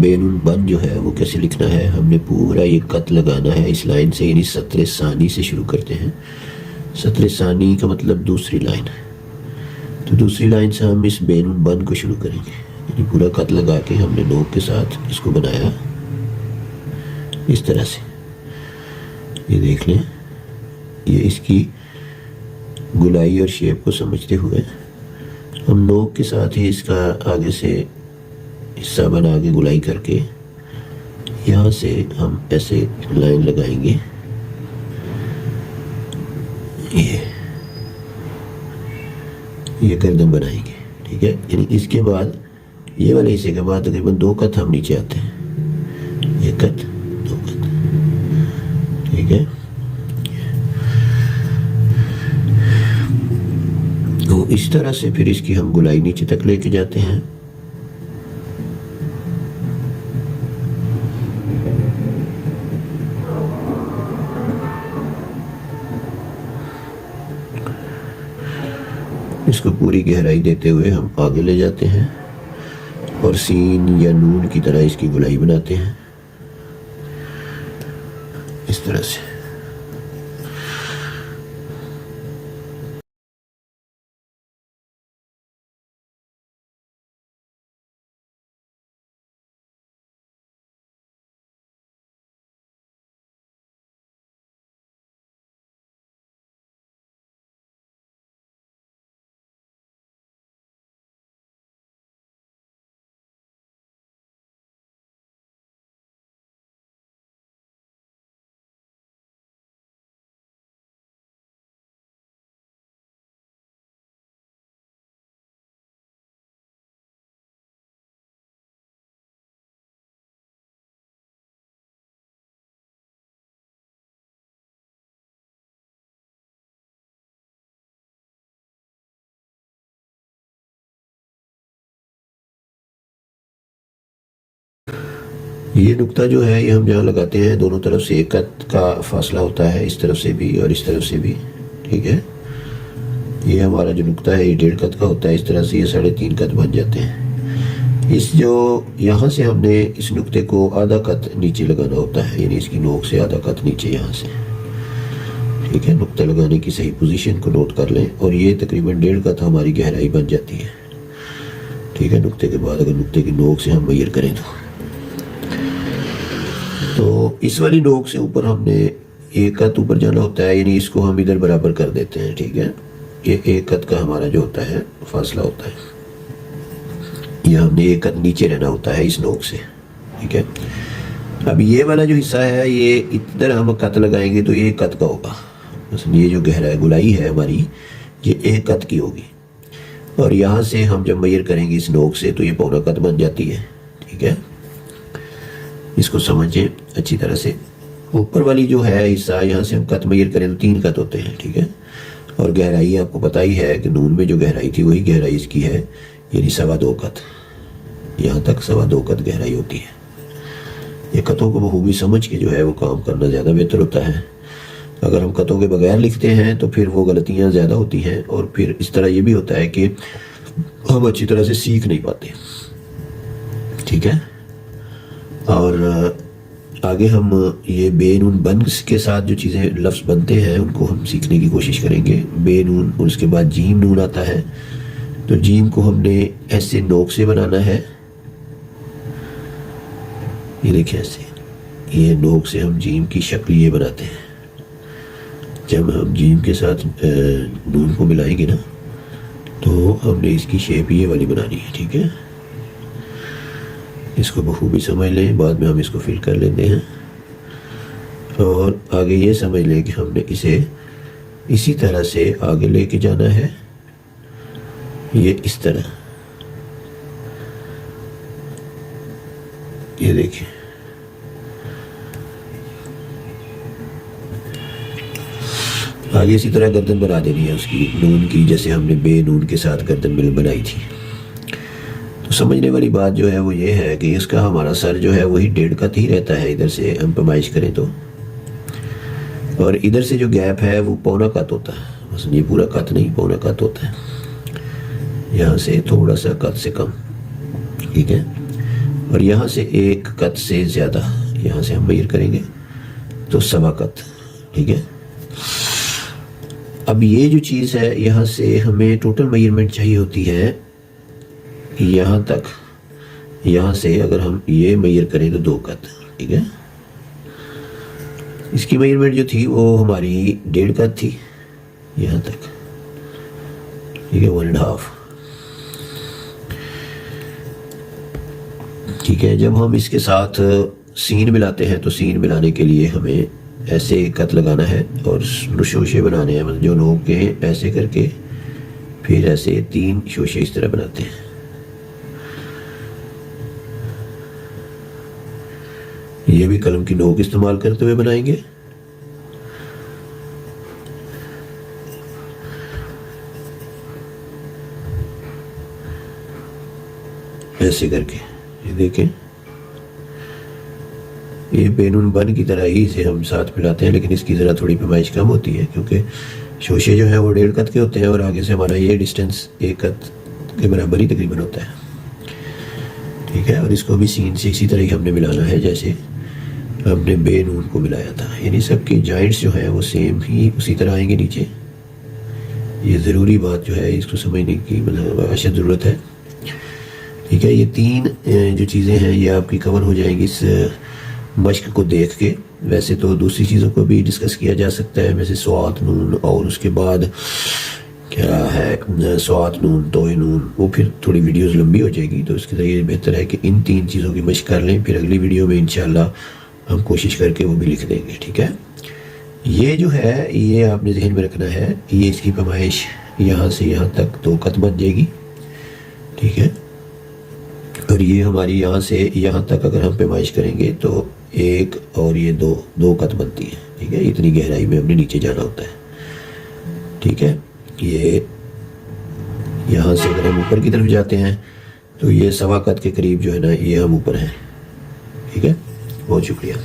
बेनून बन जो है वो कैसे लिखना है, हमने पूरा ये कत लगाना है इस लाइन से, यानी सत्र सानी से शुरू करते हैं। सत्र सानी का मतलब दूसरी लाइन, तो दूसरी लाइन से हम इस बेनून बन को शुरू करेंगे, यानी पूरा कत लगा के हमने नोक के साथ इसको बनाया इस तरह से। ये देख लें, ये इसकी गुलाई और शेप को समझते हुए हम नोक के साथ ही इसका आगे से हिस्सा बना के गुलाई करके यहाँ से हम ऐसे लाइन लगाएंगे। ये गर्दन बनाएंगे, ठीक है। यानी इसके बाद ये वाले हिस्से के बाद तकरीबन 2 कत हम नीचे आते हैं, 1 कत 2 कत, ठीक है। तो इस तरह से फिर इसकी हम गुलाई नीचे तक लेके जाते हैं। इसको पूरी गहराई देते हुए हम आगे ले जाते हैं और सीन या नून की तरह इसकी गुलाई बनाते हैं इस तरह से। ये नुक्ता जो है ये हम जहाँ लगाते हैं दोनों तरफ से 1 कत का फासला होता है, इस तरफ से भी और इस तरफ से भी, ठीक है। ये हमारा जो नुक्ता है ये 1.5 कत का होता है, इस तरह से ये 3.5 कत बन जाते हैं। इस जो यहाँ से हमने इस नुक्ते को आधा कत नीचे लगाना होता है, यानी इसकी नोक से आधा कत नीचे यहाँ से, ठीक है। नुक्ता लगाने की सही पोजीशन को नोट कर लें और ये तकरीबन 1.5 कत हमारी गहराई बन जाती है, ठीक है। नुक्ते के बाद अगर नुक्ते की नोक से हम मेजर करें तो इस वाली नोक से ऊपर हमने 1 कत ऊपर जाना होता है, यानी इसको हम इधर बराबर कर देते हैं, ठीक है। ये 1 कत का हमारा जो होता है फासला होता है, ये हमने 1 कत नीचे रहना होता है इस नोक से, ठीक है। अब ये वाला जो हिस्सा है ये इधर हम कत लगाएंगे तो 1 कत का होगा, ये जो गहरा गुलाई है हमारी ये 1 कत की होगी, और यहाँ से हम जब मेजर करेंगे इस नोक से तो ये 1.25 कत बन जाती है, ठीक है। इसको समझें अच्छी तरह से। ऊपर वाली जो है हिस्सा यहाँ से हम कत मेजर करें तो 3 कत होते हैं, ठीक है। और गहराई आपको पता ही है कि नून में जो गहराई थी वही गहराई इसकी है, यानी 2.25 कत, यहाँ तक 2.25 कत गहराई होती है। ये कतों को बखूबी समझ के जो है वो काम करना ज़्यादा बेहतर होता है। अगर हम कतों के बगैर लिखते हैं तो फिर वो गलतियाँ ज़्यादा होती हैं, और फिर इस तरह ये भी होता है कि हम अच्छी तरह से सीख नहीं पाते, ठीक है। और आगे हम ये बेनून बन के साथ जो चीज़ें लफ्ज़ बनते हैं उनको हम सीखने की कोशिश करेंगे। बेनून और उसके बाद जीम नून आता है, तो जीम को हमने ऐसे नोक से बनाना है, ये देखिए ऐसे, ये नोक से हम जीम की शक्ल ये बनाते हैं। जब हम जीम के साथ नून को मिलाएंगे ना तो हमने इसकी शेप ये वाली बनानी है, ठीक है। इसको बखूबी समझ लें, बाद में हम इसको फिल कर लेते हैं। और आगे ये समझ लें कि हमने इसे इसी तरह से आगे लेके जाना है, ये इस तरह, ये देखिए आगे इसी तरह गर्दन बना देनी है उसकी नून की, जैसे हमने बे नून के साथ गर्दन मिल बनाई थी। तो समझने वाली बात जो है वो ये है कि इसका हमारा सर जो है वही 1.5 कत ही रहता है, इधर से हम पैमाइश करें तो, और इधर से जो गैप है वो 1.25 कत होता है, बस ये पूरा कत नहीं 1.25 कत होता है, यहाँ से थोड़ा सा कत से कम, ठीक है। और यहाँ से एक कत से ज़्यादा यहाँ से हम मेजर करेंगे तो सवा कत, ठीक है। अब ये जो चीज़ है यहाँ से हमें टोटल मेजरमेंट चाहिए होती है यहाँ तक, यहाँ से अगर हम ये मेजर करें तो 2 कत, ठीक है। इसकी मेजरमेंट जो थी वो हमारी 1.5 कत थी यहाँ तक, ठीक है, 1.5, ठीक है। जब हम इसके साथ सीन मिलाते हैं तो सीन मिलाने के लिए हमें ऐसे कत लगाना है और शोशे बनाने हैं, मतलब जो नोक के ऐसे करके फिर ऐसे 3 शोशे इस तरह बनाते हैं। ये भी कलम की नोक इस्तेमाल करते हुए बनाएंगे। ऐसे करके ये देखें, ये बेनून बन की तरह ही इसे हम साथ मिलाते हैं, लेकिन इसकी ज़रा थोड़ी पैमाइश कम होती है क्योंकि शोशे जो है वो 1.5 कत के होते हैं और आगे से हमारा ये डिस्टेंस 1 कत के बराबर ही तकरीबन होता है, ठीक है। और इसको भी सीन से इसी तरह ही हमने मिलाना है जैसे हमने बेनून को मिलाया था, यानी सबके जॉइंट्स जो है वो सेम ही उसी तरह आएंगे नीचे। ये ज़रूरी बात जो है इसको समझने की मतलब अशद ज़रूरत है, ठीक है। ये 3 जो चीज़ें हैं ये आपकी कवर हो जाएंगी इस मश्क को देख के। वैसे तो दूसरी चीज़ों को भी डिस्कस किया जा सकता है, जैसे स्वात नून और उसके बाद क्या है स्वात नून, तोय नून, वो फिर थोड़ी वीडियोस लंबी हो जाएगी, तो इसके लिए बेहतर है कि इन 3 चीज़ों की मश्क कर लें, फिर अगली वीडियो में इंशाल्लाह हम कोशिश करके वो भी लिख देंगे, ठीक है। ये जो है ये आपने जहन में रखना है, ये इसकी पैमाइश यहाँ से यहाँ तक 2 कत बन जाएगी, ठीक है। और ये हमारी यहाँ से यहाँ तक अगर हम पैमाइश करेंगे तो 1 और ये 2 कत बनती है, ठीक है। इतनी गहराई में हमने नीचे जाना होता है, ठीक है। ये यहाँ से अगर हम ऊपर की तरफ जाते हैं तो ये सवा कत के करीब जो है ना ये हम ऊपर हैं, ठीक है। बहुत शुक्रिया।